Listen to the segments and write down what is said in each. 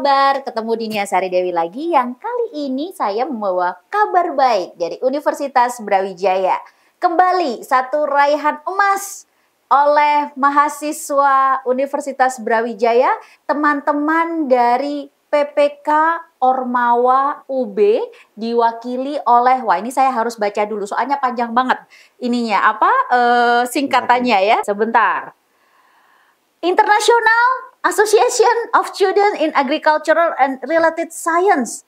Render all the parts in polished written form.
kabar? Ketemu Dinia Sari Dewi lagi yang kali ini saya membawa kabar baik dari Universitas Brawijaya. Kembali satu raihan emas oleh mahasiswa Universitas Brawijaya, teman-teman dari PPK Ormawa UB diwakili oleh, wah ini saya harus baca dulu soalnya panjang banget ininya, singkatannya ya, sebentar. International Association of Students in Agricultural and Related Science,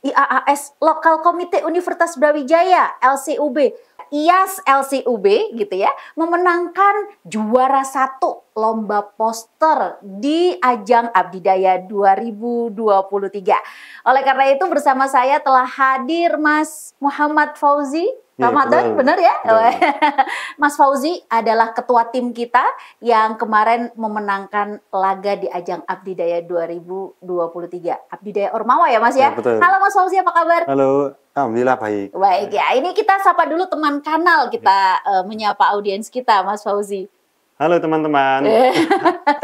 IAAS Lokal Komite Universitas Brawijaya, LCUB, IAS LCUB gitu ya, memenangkan juara 1 lomba poster di ajang Abdidaya 2023. Oleh karena itu bersama saya telah hadir Mas Muhammad Fauzi. Ramadan, benar ya? Mas Fauzi adalah ketua tim kita yang kemarin memenangkan laga di ajang Abdidaya 2023. Abdidaya Ormawa ya Mas ya? Betul. Halo Mas Fauzi, apa kabar? Halo, alhamdulillah baik. Baik ya, ini kita sapa dulu teman kanal kita, menyapa audiens kita Mas Fauzi. Halo teman-teman.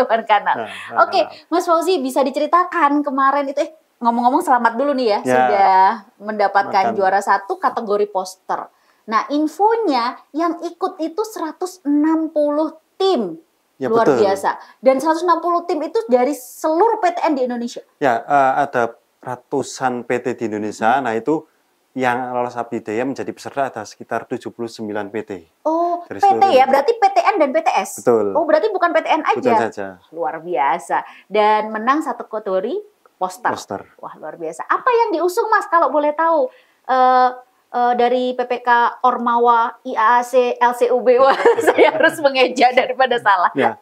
Teman kanal. Oke, Mas Fauzi bisa diceritakan kemarin itu, ngomong-ngomong selamat dulu nih ya, sudah mendapatkan juara 1 kategori poster. Nah, infonya yang ikut itu 160 tim. Ya, luar betul. biasa. Dan 160 tim itu dari seluruh PTN di Indonesia. Ya, ada ratusan PT di Indonesia. Nah, itu yang lolos Abdidaya menjadi peserta ada sekitar 79 PT. Oh, PT ya, berarti PTN dan PTS? Betul. Oh, berarti bukan PTN aja? Betul saja. Luar biasa. Dan menang satu kategori poster. Wah, luar biasa. Apa yang diusung Mas, kalau boleh tahu? Dari PPK Ormawa IAAC LCUB, wah saya harus mengeja daripada salah. Ya.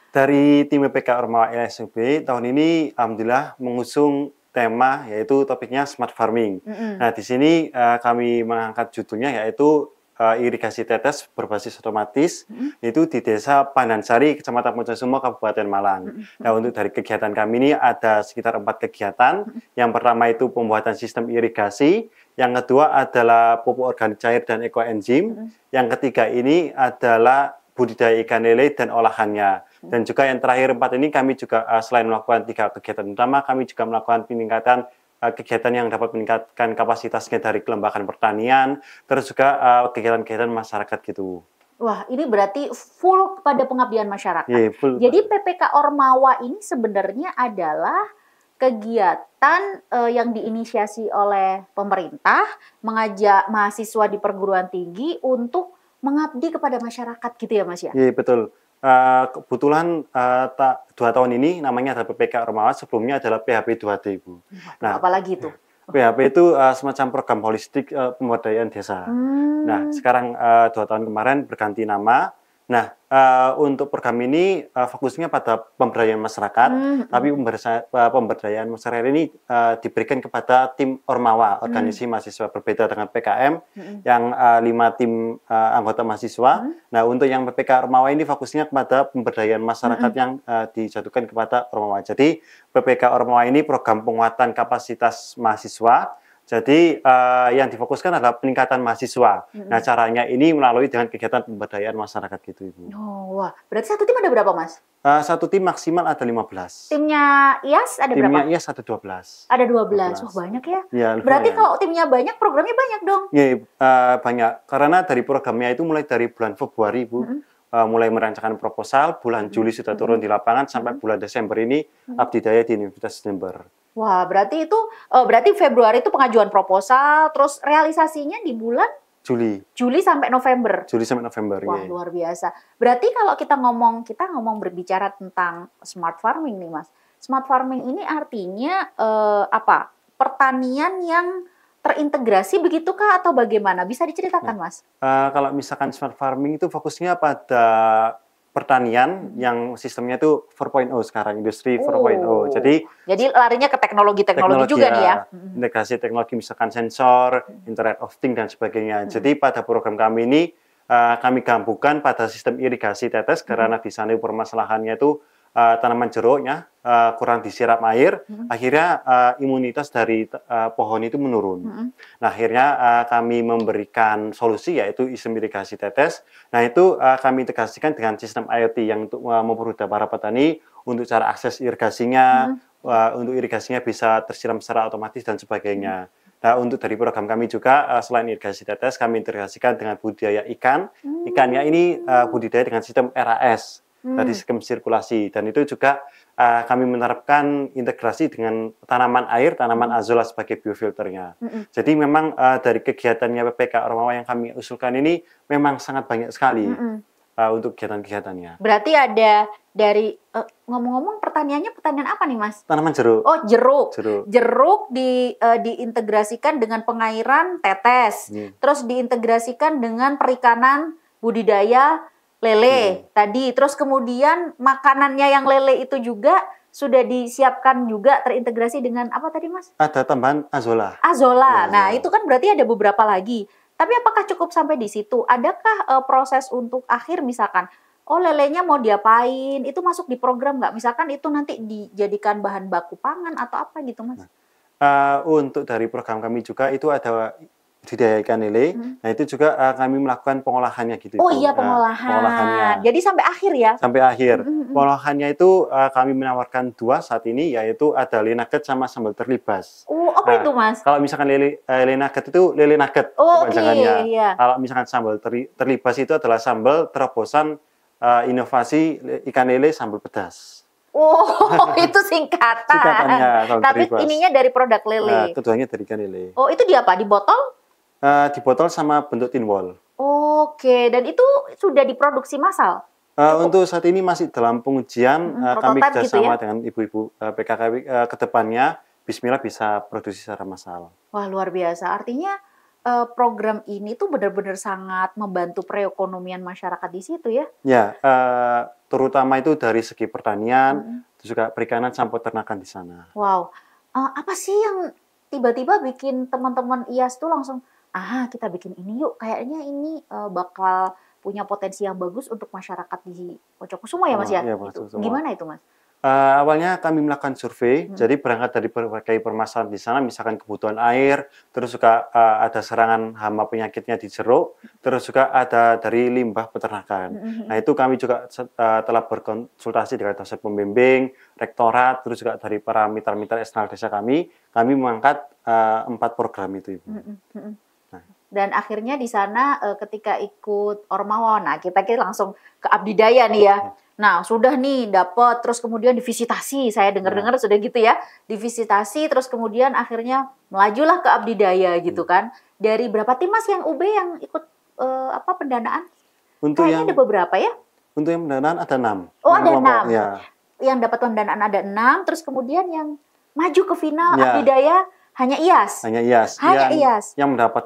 Dari tim PPK Ormawa LCUB tahun ini alhamdulillah mengusung tema yaitu topiknya smart farming. Nah, di sini kami mengangkat judulnya yaitu irigasi tetes berbasis otomatis, itu di Desa Pandansari, Kecamatan Mojosumo, Kabupaten Malang. Nah, untuk dari kegiatan kami ini ada sekitar 4 kegiatan. Yang pertama itu pembuatan sistem irigasi, yang kedua adalah pupuk organik cair dan ekoenzim, yang ketiga ini adalah budidaya ikan lele dan olahannya. Dan juga yang terakhir 4 ini kami juga selain melakukan 3 kegiatan utama, kami juga melakukan peningkatan kegiatan yang dapat meningkatkan kapasitasnya dari kelembagaan pertanian, terus juga kegiatan-kegiatan masyarakat gitu. Wah, ini berarti full kepada pengabdian masyarakat. Yeah, full. Jadi PPK Ormawa ini sebenarnya adalah kegiatan yang diinisiasi oleh pemerintah, mengajak mahasiswa di perguruan tinggi untuk mengabdi kepada masyarakat gitu ya Mas ya? Iya, betul. Kebetulan 2 tahun ini namanya adalah PPK Ormawa, sebelumnya adalah PHP 2D, Bu. Nah, apalagi itu? PHP itu semacam program holistik pemberdayaan desa. Nah, sekarang 2 tahun kemarin berganti nama. Nah, untuk program ini fokusnya pada pemberdayaan masyarakat, tapi pemberdayaan masyarakat ini diberikan kepada tim Ormawa, organisasi mahasiswa berbeda dengan PKM, yang 5 tim anggota mahasiswa. Nah, untuk yang PPK Ormawa ini fokusnya kepada pemberdayaan masyarakat yang dijatuhkan kepada Ormawa. Jadi, PPK Ormawa ini program penguatan kapasitas mahasiswa. Jadi yang difokuskan adalah peningkatan mahasiswa. Nah, caranya ini melalui dengan kegiatan pemberdayaan masyarakat gitu, Ibu. Oh, wah. Berarti satu tim ada berapa, Mas? Satu tim maksimal ada 15. Timnya IAS ada berapa? Timnya IAS ada 12. Ada 12. Wah, banyak ya. Ya, berarti kalau timnya banyak, programnya banyak dong? Iya, banyak. Karena dari programnya itu mulai dari bulan Februari, Bu. Mulai merancangkan proposal, bulan Juli sudah turun di lapangan, sampai bulan Desember ini Abdidaya di Universitas Jember. Wah, berarti itu berarti Februari itu pengajuan proposal, terus realisasinya di bulan Juli sampai November. Juli sampai November. Wah, luar biasa. Berarti kalau kita ngomong berbicara tentang smart farming nih, Mas. Smart farming ini artinya apa? Pertanian yang terintegrasi begitukah atau bagaimana? Bisa diceritakan, Mas? Kalau misalkan smart farming itu fokusnya pada pertanian yang sistemnya itu 4.0 sekarang, industri 4.0. Jadi larinya ke teknologi juga nih ya. Integrasi teknologi misalkan sensor, Internet of Things dan sebagainya. Jadi pada program kami ini kami gabungkan pada sistem irigasi tetes karena di sana permasalahannya itu tanaman jeruknya kurang disiram air, akhirnya imunitas dari pohon itu menurun. Nah, akhirnya kami memberikan solusi yaitu sistem irigasi tetes. Nah, itu kami integrasikan dengan sistem IoT yang untuk mempermudah para petani untuk cara akses irigasinya, untuk irigasinya bisa tersiram secara otomatis dan sebagainya. Nah, untuk dari program kami juga selain irigasi tetes, kami integrasikan dengan budidaya ikan. Ikannya ini budidaya dengan sistem RAS, tadi sistem sirkulasi. Dan itu juga kami menerapkan integrasi dengan tanaman air, tanaman azolla sebagai biofilternya. Jadi memang dari kegiatannya PPK Ormawa yang kami usulkan ini memang sangat banyak sekali untuk kegiatan-kegiatannya. Berarti ada dari ngomong-ngomong pertaniannya pertanian apa nih Mas? Tanaman jeruk. Oh jeruk. Jeruk. Jeruk diintegrasikan dengan pengairan tetes, terus diintegrasikan dengan perikanan budidaya lele tadi, terus kemudian makanannya yang lele itu juga sudah disiapkan juga terintegrasi dengan apa tadi Mas? Ada tambahan azolla. Azolla. Nah itu kan berarti ada beberapa lagi. Tapi apakah cukup sampai di situ? Adakah proses untuk akhir misalkan, oh lelenya mau diapain? Itu masuk di program nggak? Misalkan itu nanti dijadikan bahan baku pangan atau apa gitu Mas? Untuk dari program kami juga itu ada budidaya ikan lele. Nah itu juga kami melakukan pengolahannya gitu. Oh iya pengolahannya. Jadi sampai akhir ya? Sampai akhir. Pengolahannya itu kami menawarkan 2 saat ini, yaitu ada lele nugget sama sambal terlibas. Oh apa itu Mas? Kalau misalkan lele nugget itu lele nugget kepanjangannya. Iya. Kalau misalkan sambal terlibas itu adalah sambal terobosan inovasi ikan lele sambal pedas. Oh, itu singkatan. Singkatannya. Tapi ininya dari produk lele. Keduanya dari ikan lele. Oh, itu di apa? Di botol? Di botol sama bentuk tin wall. Oke, dan itu sudah diproduksi massal? Untuk saat ini masih dalam pengujian. Kami kerjasama dengan ibu-ibu PKKW ke depannya. Bismillah bisa produksi secara massal. Wah, luar biasa. Artinya program ini tuh benar-benar sangat membantu perekonomian masyarakat di situ ya? Ya, terutama itu dari segi pertanian, terus juga perikanan sampai peternakan di sana. Wow, apa sih yang tiba-tiba bikin teman-teman IAS tuh langsung, kita bikin ini yuk, kayaknya ini bakal punya potensi yang bagus untuk masyarakat di Wonosobo ya Mas ya? Iya, gimana itu Mas? Awalnya kami melakukan survei, jadi berangkat dari berbagai permasalahan di sana, misalkan kebutuhan air, terus juga ada serangan hama penyakitnya di jeruk, terus juga ada dari limbah peternakan. Nah itu kami juga telah berkonsultasi dengan dosen pembimbing, rektorat, terus juga dari para mitra-mitra eksternal desa kami mengangkat 4 program itu, Ibu. Dan akhirnya di sana ketika ikut Ormawa, nah kita langsung ke Abdidaya nih ya. Nah sudah nih dapat, terus kemudian divisitasi, saya dengar-dengar sudah gitu ya, divisitasi, terus kemudian akhirnya melajulah ke Abdidaya gitu kan. Dari berapa tim Mas yang UB yang ikut pendanaan? Untuk kayaknya ada beberapa ya? Untuk yang pendanaan ada 6. Oh ada 6. Ya. Yang dapat pendanaan ada 6, terus kemudian yang maju ke final Abdidaya hanya IAS? Hanya IAS. Yang mendapat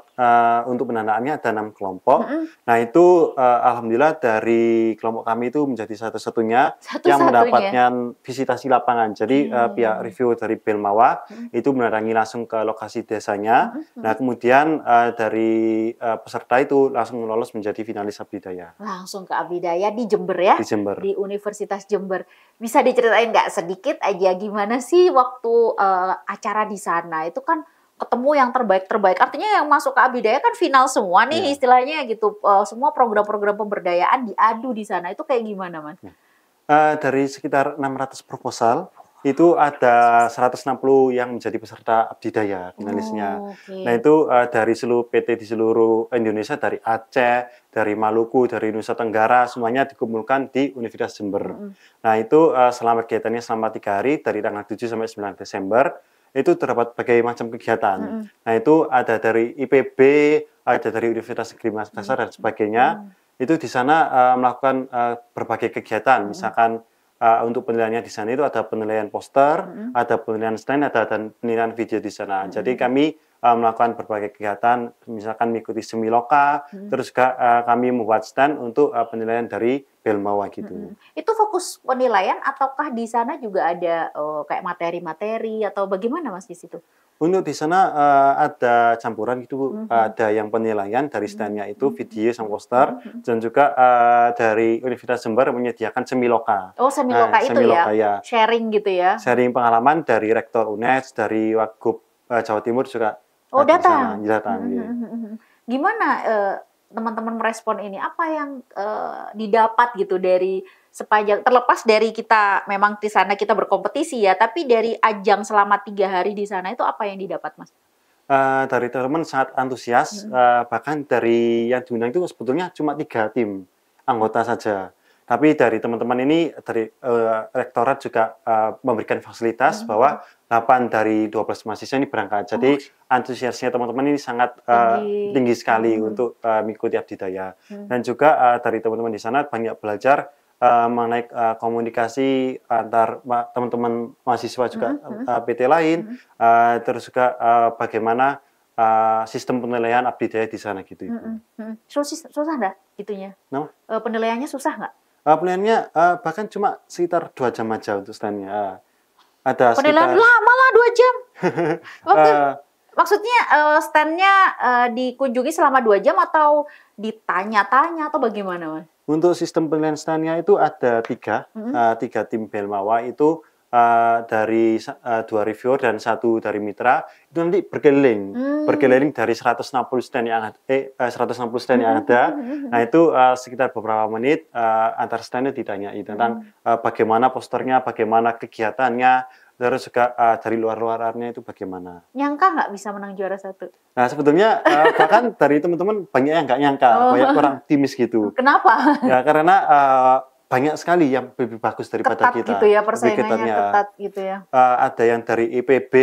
untuk pendanaannya ada 6 kelompok. Nah itu alhamdulillah dari kelompok kami itu menjadi satu-satunya yang mendapatkan visitasi lapangan. Jadi pihak review dari Belmawa itu menerangi langsung ke lokasi desanya. Nah kemudian dari peserta itu langsung lolos menjadi finalis Abdidaya. Langsung ke Abdidaya di Jember ya? Di Jember. Di Universitas Jember. Bisa diceritain nggak sedikit aja gimana sih waktu acara di sana? Itu kan ketemu yang terbaik-terbaik. Artinya yang masuk ke Abdidaya kan final semua nih istilahnya gitu. Semua program-program pemberdayaan diadu di sana. Itu kayak gimana Mas? Dari sekitar 600 proposal, itu ada 160 yang menjadi peserta Abdidaya finalisnya. Nah itu dari seluruh PT di seluruh Indonesia, dari Aceh, dari Maluku, dari Nusa Tenggara, semuanya dikumpulkan di Universitas Jember. Nah itu selama kegiatannya selama 3 hari, dari tanggal 7 sampai 9 Desember, itu terdapat berbagai macam kegiatan. Nah itu ada dari IPB, ada dari Universitas Negeri Makassar dan sebagainya. Itu di sana melakukan berbagai kegiatan, misalkan untuk penilaiannya di sana itu ada penilaian poster, ada penilaian stand, ada penilaian video di sana. Jadi kami melakukan berbagai kegiatan, misalkan mengikuti semiloka, terus juga kami membuat stand untuk penilaian dari Belmawa gitu. Itu fokus penilaian ataukah di sana juga ada kayak materi-materi atau bagaimana Mas di situ? Untuk di sana ada campuran gitu, ada yang penilaian dari standnya itu video sama poster, dan juga dari Universitas Jember menyediakan semiloka. Oh semiloka itu semiloka, ya, sharing gitu ya? Sharing pengalaman dari Rektor UNES, dari Wagub Jawa Timur juga. Oh datang? Datang. Gimana teman-teman merespon ini? Apa yang didapat gitu dari sepanjang terlepas dari kita memang di sana kita berkompetisi ya, tapi dari ajang selama 3 hari di sana itu apa yang didapat, Mas? Dari teman-teman sangat antusias, bahkan dari yang diundang itu sebetulnya cuma 3 tim anggota saja. Tapi dari teman-teman ini, dari rektorat juga memberikan fasilitas bahwa 8 dari 12 mahasiswa ini berangkat. Jadi antusiasnya teman-teman ini sangat tinggi sekali untuk mengikuti Abdidaya. Dan juga dari teman-teman di sana banyak belajar mengenai komunikasi antar teman-teman mahasiswa juga PT lain, terus juga bagaimana sistem penilaian Abdidaya di sana gitu. Susah nggak gitunya? No? Penilaiannya susah nggak? Penilaiannya bahkan cuma sekitar 2 jam aja untuk stand-nya. Ada penilaian sekitar... lama lah 2 jam. Maksudnya stand-nya dikunjungi selama 2 jam atau ditanya-tanya atau bagaimana, Mas? Untuk sistem penilaian stand-nya itu ada 3 tim Belmawa itu dari 2 reviewer dan 1 dari mitra itu nanti berkeliling dari 160 stand yang ada. Nah itu sekitar beberapa menit antar standnya ditanyai tentang bagaimana posternya, bagaimana kegiatannya, terus juga dari luar-luarannya itu bagaimana. Nyangka nggak bisa menang juara 1? Nah sebetulnya bahkan dari teman-teman banyak yang nggak nyangka, banyak orang optimis gitu. Kenapa? Ya karena banyak sekali yang lebih bagus daripada ketat kita. Gitu ya, persaingannya ketat gitu ya. Ada yang dari IPB,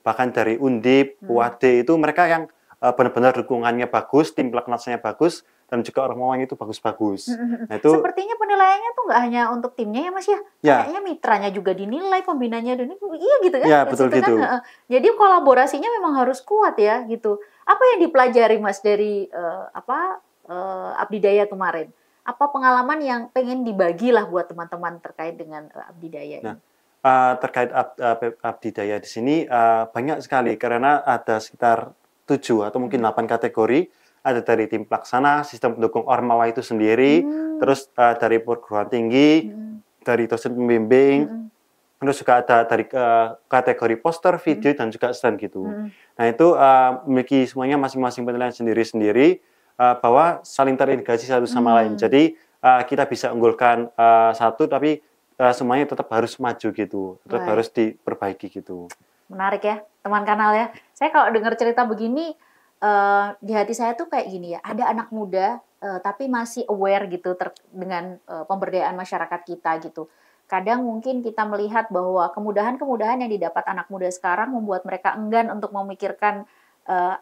bahkan dari Undip, UAD itu mereka yang benar-benar dukungannya bagus, tim pelaksananya bagus, dan juga orang-orang itu bagus-bagus. Nah, itu sepertinya penilaiannya tuh nggak hanya untuk timnya ya, Mas ya? Kayaknya mitranya juga dinilai, pembinanya dinilai, iya gitu kan? Ya, betul gitu. Kan? Jadi kolaborasinya memang harus kuat ya gitu. Apa yang dipelajari Mas dari Abdidaya kemarin? Apa pengalaman yang pengen dibagi lah buat teman-teman terkait dengan Abdidaya ini? Terkait Abdidaya di sini banyak sekali karena ada sekitar 7 atau mungkin 8 kategori. Ada dari tim pelaksana, sistem pendukung Ormawa itu sendiri, terus dari perguruan tinggi, dari dosen pembimbing, terus juga ada dari kategori poster, video, dan juga stand gitu. Nah itu memiliki semuanya masing-masing penilaian sendiri-sendiri, bahwa saling terintegrasi satu sama lain. Jadi kita bisa unggulkan satu, tapi semuanya tetap harus maju gitu, tetap harus diperbaiki gitu. Menarik ya, teman kanal ya. Saya kalau dengar cerita begini, di hati saya tuh kayak gini ya, ada anak muda tapi masih aware gitu dengan pemberdayaan masyarakat kita gitu. Kadang mungkin kita melihat bahwa kemudahan-kemudahan yang didapat anak muda sekarang membuat mereka enggan untuk memikirkan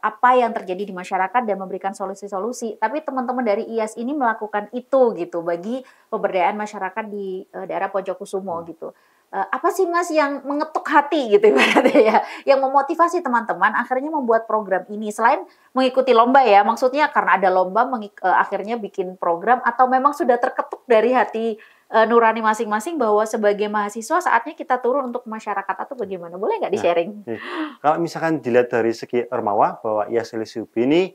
apa yang terjadi di masyarakat dan memberikan solusi-solusi. Tapi teman-teman dari IAS ini melakukan itu gitu bagi pemberdayaan masyarakat di daerah Pojokusumo gitu. Apa sih Mas yang mengetuk hati gitu ibaratnya ya, yang memotivasi teman-teman akhirnya membuat program ini selain mengikuti lomba ya, maksudnya karena ada lomba akhirnya bikin program atau memang sudah terketuk dari hati nurani masing-masing bahwa sebagai mahasiswa saatnya kita turun untuk masyarakat atau bagaimana? Boleh nggak di-sharing? Kalau misalkan dilihat dari segi Ormawa bahwa IAS LSUB ini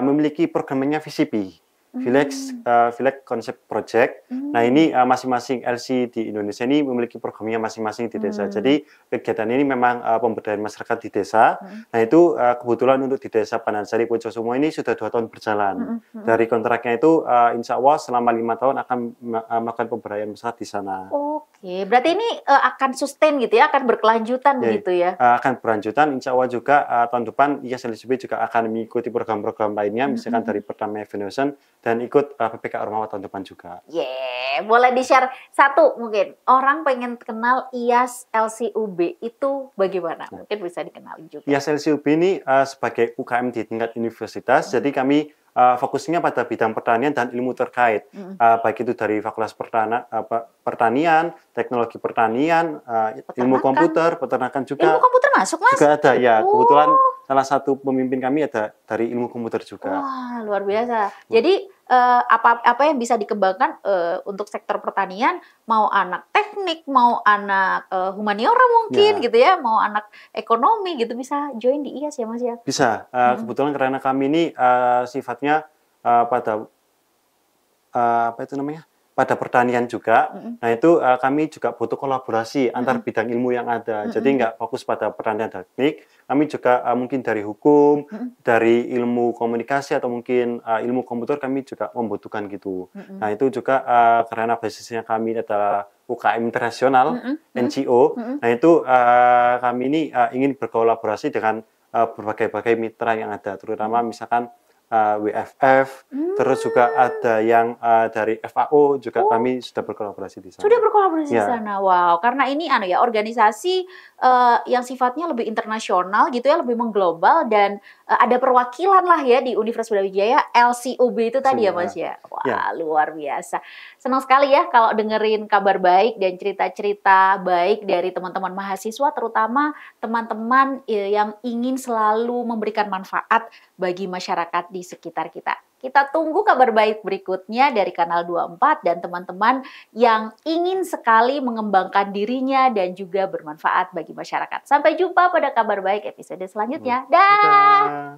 memiliki programnya VCP, Village Concept Project. Nah ini masing-masing LC di Indonesia ini memiliki programnya masing-masing di desa. Jadi kegiatan ini memang pemberdayaan masyarakat di desa. Nah itu kebetulan untuk di desa Pandansari Pojokusumo ini sudah 2 tahun berjalan. Dari kontraknya itu insya Allah selama 5 tahun akan melakukan pemberdayaan masyarakat di sana. Oke, berarti ini akan sustain gitu ya, akan berkelanjutan begitu ya? Akan berlanjutan, insya Allah juga tahun depan IAS LSUB juga akan mengikuti program-program lainnya, misalkan dari Pertama Evaluation, dan ikut PPK Ormawa tahun depan juga. Boleh di-share satu mungkin. Orang pengen kenal IAS LSUB itu bagaimana? Mungkin bisa dikenalin juga. IAS LSUB ini sebagai UKM di tingkat universitas, jadi kami fokusnya pada bidang pertanian dan ilmu terkait, baik itu dari Fakultas Pertanian, Teknologi Pertanian, ilmu komputer, peternakan juga. Ilmu komputer masuk, Mas? Juga ada ya. Kebetulan salah satu pemimpin kami ada dari ilmu komputer juga. Wah, luar biasa. Jadi apa yang bisa dikembangkan untuk sektor pertanian, mau anak teknik, mau anak humaniora mungkin gitu ya, mau anak ekonomi gitu bisa join di IAS ya Mas ya? Bisa. Kebetulan karena kami ini sifatnya pada pada pertanian juga. Nah itu kami juga butuh kolaborasi antar bidang ilmu yang ada. Jadi nggak fokus pada pertanian teknik, kami juga mungkin dari hukum, dari ilmu komunikasi atau mungkin ilmu komputer kami juga membutuhkan gitu. Nah itu juga karena basisnya kami adalah UKM internasional, NGO. Nah itu kami ini ingin berkolaborasi dengan berbagai-bagai mitra yang ada, terutama misalkan WFF, terus juga ada yang dari FAO juga kami sudah berkolaborasi di sana. Sudah berkolaborasi di Ya. sana, wow. Karena ini organisasi yang sifatnya lebih internasional gitu ya, lebih mengglobal dan ada perwakilan lah ya di Universitas Brawijaya, LCUB itu tadi ya Mas ya. Wah, luar biasa. Senang sekali ya kalau dengerin kabar baik dan cerita-cerita baik dari teman-teman mahasiswa, terutama teman-teman yang ingin selalu memberikan manfaat bagi masyarakat di sekitar kita. Kita tunggu kabar baik berikutnya dari Kanal 24 dan teman-teman yang ingin sekali mengembangkan dirinya dan juga bermanfaat bagi masyarakat. Sampai jumpa pada kabar baik episode selanjutnya. Dah.